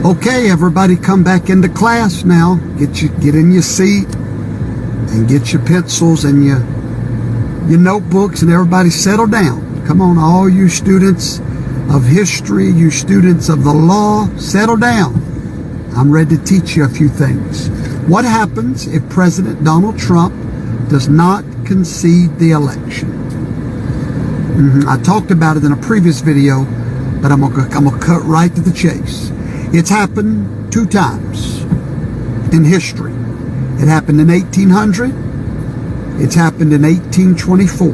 Okay, everybody come back into class now. Get in your seat and get your pencils and your notebooks, and everybody settle down. Come on, all you students of history, you students of the law, settle down. I'm ready to teach you a few things. What happens if President Donald Trump does not concede the election? I talked about it in a previous video, but I'm gonna cut right to the chase. It's happened 2 times in history. It happened in 1800. It's happened in 1824.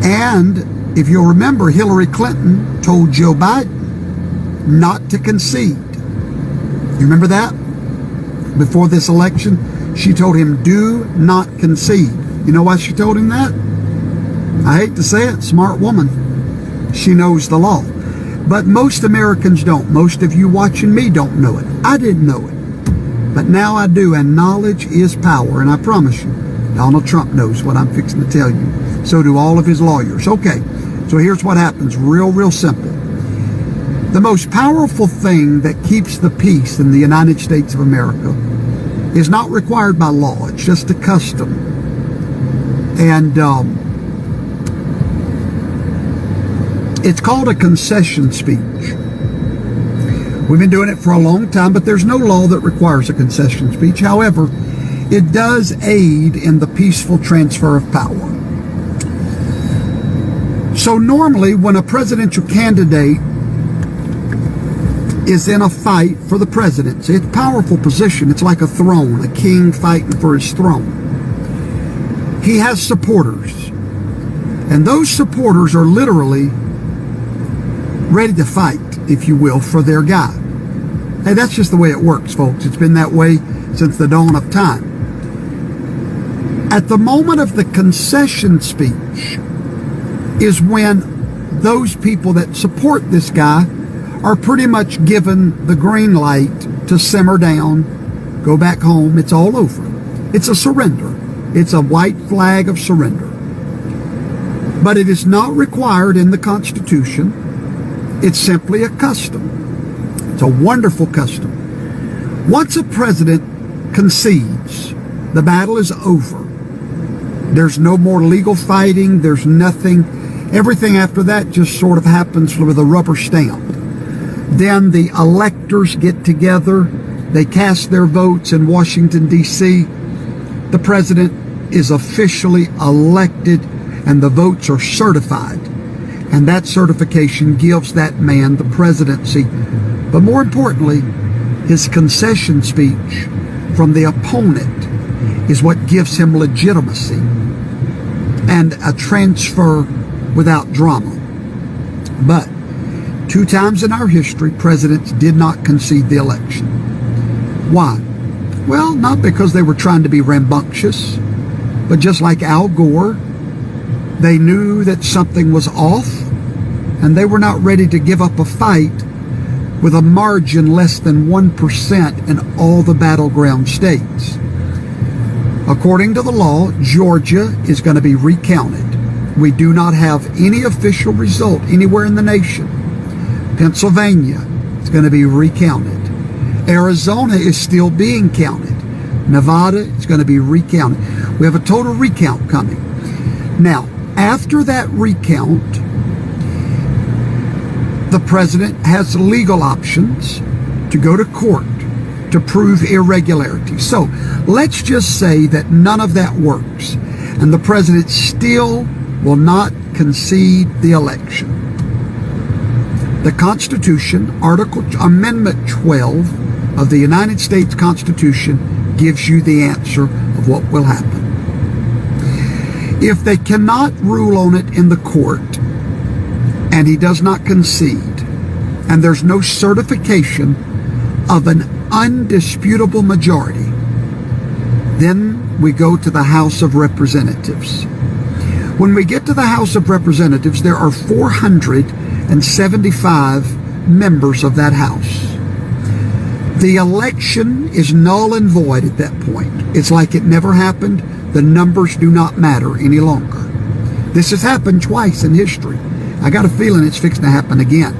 And if you'll remember, Hillary Clinton told Joe Biden not to concede. You remember that? Before this election, she told him, do not concede. You know why she told him that? I hate to say it, smart woman. She knows the law. But most Americans don't. Most of you watching me don't know it. I didn't know it. But now I do, and knowledge is power. And I promise you, Donald Trump knows what I'm fixing to tell you. So do all of his lawyers. Okay, so here's what happens. Real simple. The most powerful thing that keeps the peace in the United States of America is not required by law. It's just a custom. And it's called a concession speech. We've been doing it for a long time, but there's no law that requires a concession speech. However, it does aid in the peaceful transfer of power. So normally when a presidential candidate is in a fight for the presidency, it's a powerful position. It's like a throne, a king fighting for his throne. He has supporters. And those supporters are literally ready to fight, if you will, for their guy. Hey, that's just the way it works, folks. It's been that way since the dawn of time. At the moment of the concession speech is when those people that support this guy are pretty much given the green light to simmer down, go back home. It's all over. It's a surrender. It's a white flag of surrender. But it is not required in the Constitution. It's simply a custom. It's a wonderful custom. Once a president concedes, the battle is over. There's no more legal fighting. There's nothing. Everything after that just sort of happens with a rubber stamp. Then the electors get together. They cast their votes in Washington, D.C. The president is officially elected, and the votes are certified. And that certification gives that man the presidency. But more importantly, his concession speech from the opponent is what gives him legitimacy and a transfer without drama. But 2 times in our history, presidents did not concede the election. Why? Well, not because they were trying to be rambunctious, but just like Al Gore, they knew that something was off, and they were not ready to give up a fight with a margin less than 1% in all the battleground states. According to the law, Georgia is going to be recounted. We do not have any official result anywhere in the nation. Pennsylvania is going to be recounted. Arizona is still being counted. Nevada is going to be recounted. We have a total recount coming. Now, after that recount, the president has legal options to go to court to prove irregularity. So let's just say that none of that works, and the president still will not concede the election. The Constitution, Amendment 12 of the United States Constitution gives you the answer of what will happen. If they cannot rule on it in the court, and he does not concede, and there's no certification of an undisputable majority, then we go to the House of Representatives. When we get to the House of Representatives, there are 475 members of that House. The election is null and void at that point. It's like it never happened. The numbers do not matter any longer. This has happened twice in history. I got a feeling it's fixing to happen again.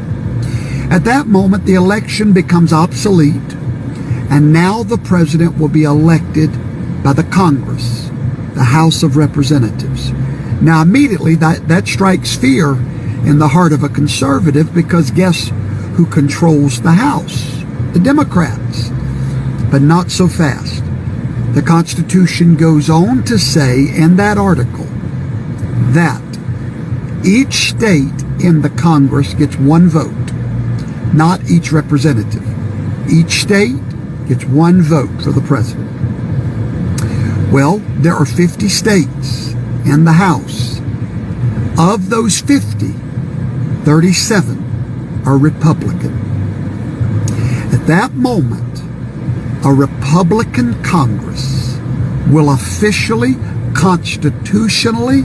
At that moment, the election becomes obsolete, and now the president will be elected by the Congress, the House of Representatives. Now, immediately, that strikes fear in the heart of a conservative, because guess who controls the House? The Democrats. But not so fast. The Constitution goes on to say in that article that each state in the Congress gets one vote, not each representative. Each state gets one vote for the president. Well, there are 50 states in the House. Of those 50, 37 are Republican. At that moment, a Republican Congress will officially, constitutionally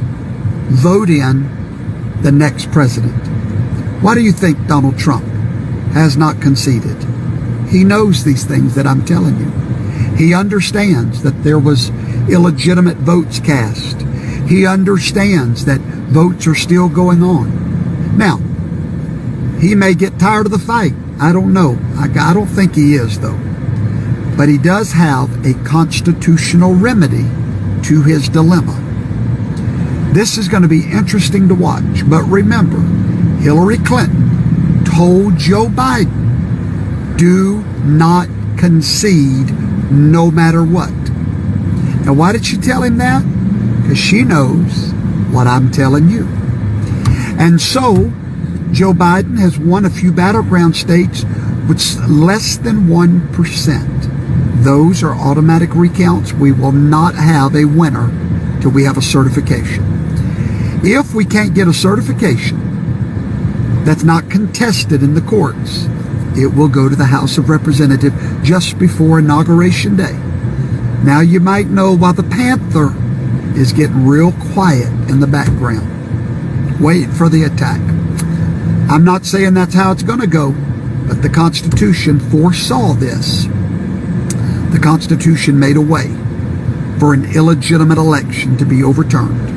vote in the next president. Why do you think Donald Trump has not conceded? He knows these things that I'm telling you. He understands that there was illegitimate votes cast. He understands that votes are still going on. Now, he may get tired of the fight. I don't know. I don't think he is, though. But he does have a constitutional remedy to his dilemma. This is going to be interesting to watch. But remember, Hillary Clinton told Joe Biden, do not concede no matter what. Now, why did she tell him that? Because she knows what I'm telling you. And so, Joe Biden has won a few battleground states with less than 1%. Those are automatic recounts. We will not have a winner till we have a certification. If we can't get a certification that's not contested in the courts, it will go to the House of Representatives just before Inauguration Day. Now, you might know why the Panther is getting real quiet in the background, waiting for the attack. I'm not saying that's how it's going to go, but the Constitution foresaw this. The Constitution made a way for an illegitimate election to be overturned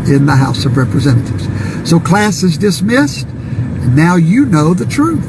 in the House of Representatives. So class is dismissed, and now you know the truth.